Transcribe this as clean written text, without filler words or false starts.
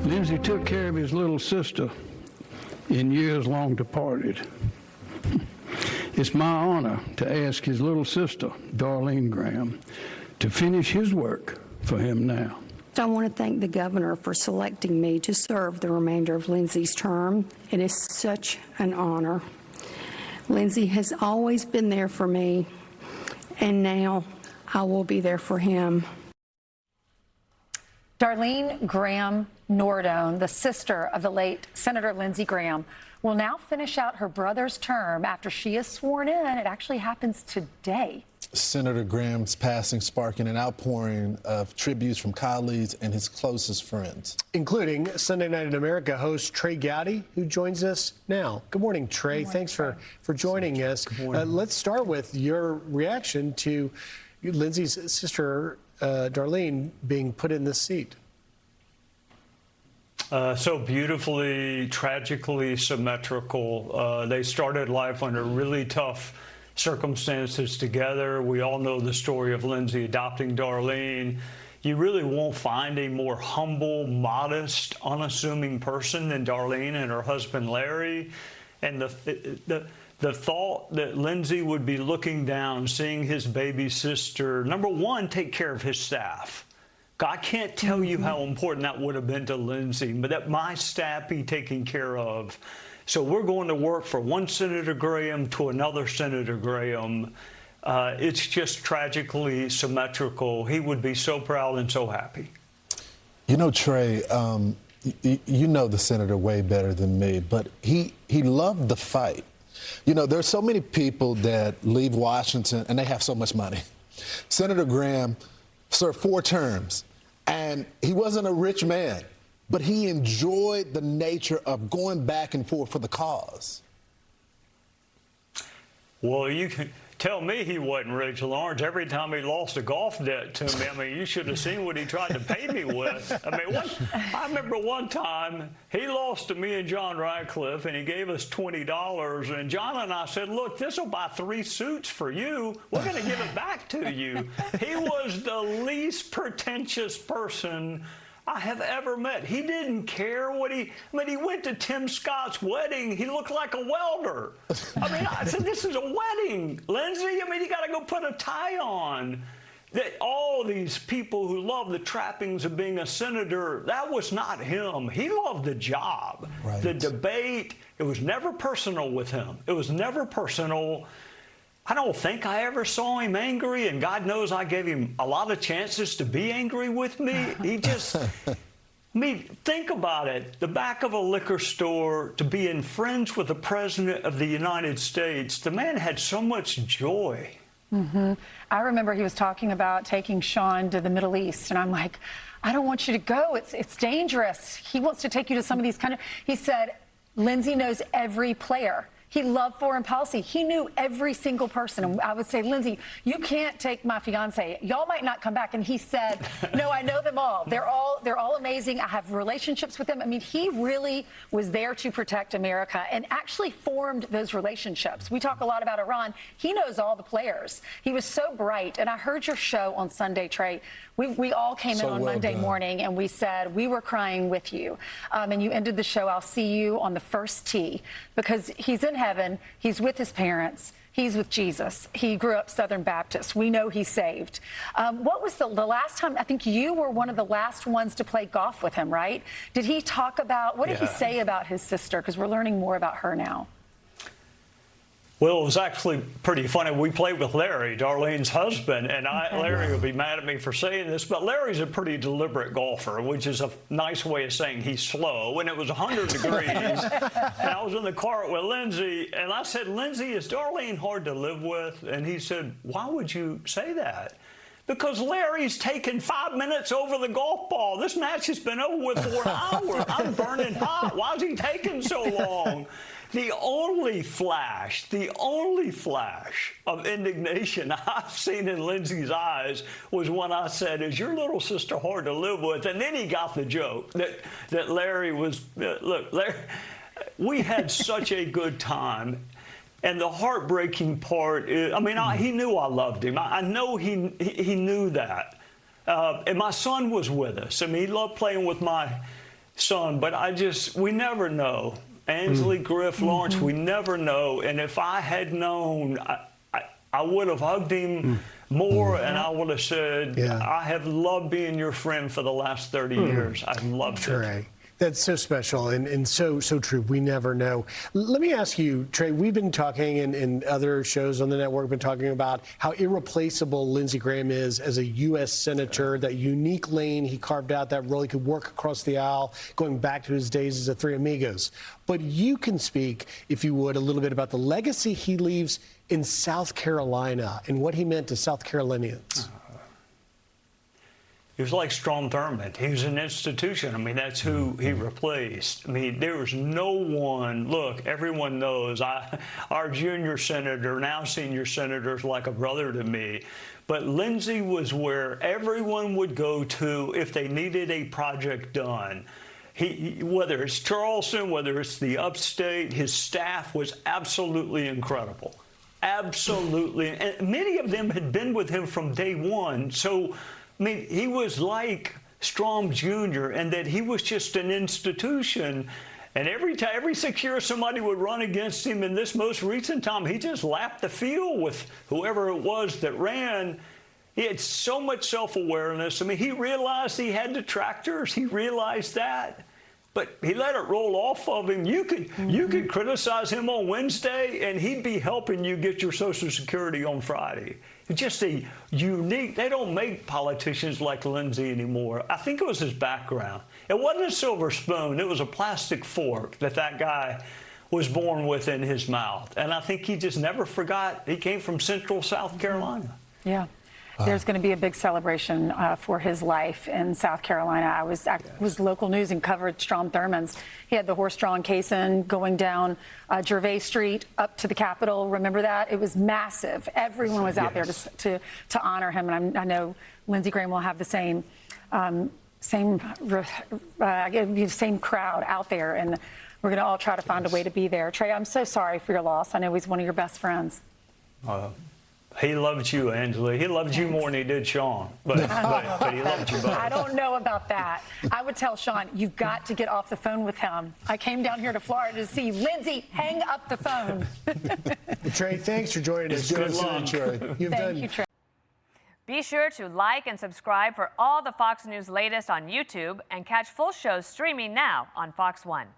Lindsey took care of his little sister in years long departed. It's my honor to ask his little sister, Darline Graham, to finish his work for him now. I want to thank the governor for selecting me to serve the remainder of Lindsey's term. It is such an honor. Lindsey has always been there for me, and now I will be there for him. Darline Graham Nordone, the sister of the late Senator Lindsey Graham, will now finish out her brother's term after she is sworn in. It actually happens today. Senator Graham's passing sparking an outpouring of tributes from colleagues and his closest friends, including Sunday Night in America host Trey Gowdy, who joins us now. Good morning, Trey. Thanks for joining us. Let's start with your reaction to Lindsey's sister, Darline, being put in this seat. So beautifully, tragically symmetrical. They started life under really tough circumstances together. We all know the story of Lindsey adopting Darline. You really won't find a more humble, modest, unassuming person than Darline and her husband Larry. And the thought that Lindsey would be looking down, seeing his baby sister, number one, take care of his staff. I can't tell you how important that would have been to Lindsey, but that my staff be taken care of. So we're going to work for one Senator Graham to another Senator Graham. It's just tragically symmetrical. He would be so proud and so happy. You know, Trey, you know the senator way better than me, but he loved the fight. You know, there's so many people that leave Washington and they have so much money. Senator Graham served 4 terms, and he wasn't a rich man, but he enjoyed the nature of going back and forth for the cause. Well, you can tell me he wasn't rich, Lawrence. Every time he lost a golf debt to me, I mean, you should have seen what he tried to pay me with. I mean, I remember one time he lost to me and John Radcliffe, and he gave us $20. And John and I said, look, this will buy 3 suits for you. We're going to give it back to you. He was the least pretentious person I have ever met. He didn't care what he went to Tim Scott's wedding. He looked like a welder. I mean, I said, this is a wedding, Lindsey. I mean, you got to go put a tie on. All these people who love the trappings of being a senator, that was not him. He loved the job. Right. The debate, it was never personal with him. It was never personal. I don't think I ever saw him angry, and God knows I gave him a lot of chances to be angry with me. He just, I mean, think about it. The back of a liquor store, to being friends with the President of the United States, the man had so much joy. Mm-hmm. I remember he was talking about taking Sean to the Middle East, and I'm like, I don't want you to go. It's dangerous. He wants to take you to some of these he said, Lindsey knows every player. He loved foreign policy. He knew every single person. And I would say, Lindsey, you can't take my fiance. Y'all might not come back. And he said, no, I know them all. They're all amazing. I have relationships with them. I mean, he really was there to protect America and actually formed those relationships. We talk a lot about Iran. He knows all the players. He was so bright. And I heard your show on Sunday, Trey. We all came in on Monday morning and we said we were crying with you. And you ended the show, I'll see you on the first tee, because he's in heaven. He's with his parents. He's with Jesus. He grew up Southern Baptist. We know he's saved. What was the last time? I think you were one of the last ones to play golf with him, right? Did he talk about, what did he say about his sister? Because we're learning more about her now. Well, it was actually pretty funny. We played with Larry, Darlene's husband, and Larry will be mad at me for saying this, but Larry's a pretty deliberate golfer, which is a nice way of saying he's slow. And it was 100 degrees, and I was in the car with Lindsey, and I said, Lindsey, is Darline hard to live with? And he said, why would you say that? Because Larry's taken 5 minutes over the golf ball. This match has been over with for an hour. I'm burning hot. Why is he taking so long? The only flash of indignation I've seen in Lindsey's eyes was when I said, is your little sister hard to live with? And then he got the joke that Larry was, look, Larry, we had such a good time. And the heartbreaking part is, I mean, he knew I loved him. I know he knew that. And my son was with us. I mean, he loved playing with my son, but we never know. Angelique Griff Lawrence, we never know. And if I had known, I would have hugged him more, and I would have said, I have loved being your friend for the last 30 years. I've loved it. That's so special and so true. We never know. Let me ask you, Trey, we've been talking in other shows on the network, been talking about how irreplaceable Lindsey Graham is as a U.S. Senator, that unique lane he carved out, that role he could work across the aisle, going back to his days as a Three Amigos. But you can speak, if you would, a little bit about the legacy he leaves in South Carolina and what he meant to South Carolinians. He was like Strom Thurmond. He was an institution. I mean, that's who he replaced. I mean, there was no one. Look, everyone knows our junior senator, now senior senator, is like a brother to me. But Lindsey was where everyone would go to if they needed a project done. Whether it's Charleston, whether it's the upstate, his staff was absolutely incredible. Absolutely. And many of them had been with him from day one. So, I mean, he was like Strom Jr. and that he was just an institution. And every 6 years somebody would run against him. In this most recent time, he just lapped the field with whoever it was that ran. He had so much self-awareness. I mean, he realized he had detractors. He realized that. But he let it roll off of him. You could criticize him on Wednesday, and he'd be helping you get your Social Security on Friday. Just a unique. They don't make politicians like Lindsey anymore. I think it was his background. It wasn't a silver spoon. It was a plastic fork that guy was born with in his mouth. And I think he just never forgot. He came from Central South Carolina. Yeah. There's going to be a big celebration for his life in South Carolina. I was local news and covered Strom Thurmond's. He had the horse-drawn caisson going down Gervais Street up to the Capitol. Remember that? It was massive. Everyone was out there to honor him, and I know Lindsey Graham will have the same crowd out there, and we're going to all try to find a way to be there. Trey, I'm so sorry for your loss. I know he's one of your best friends. He loved you, Angela. He loved you more than he did Sean. But he loved you both. I don't know about that. I would tell Sean, you've got to get off the phone with him. I came down here to Florida to see Lindsey. Hang up the phone. Trey, thanks for joining us. Good luck. Trey. Thank you, Trey. Be sure to like and subscribe for all the Fox News latest on YouTube and catch full shows streaming now on Fox One.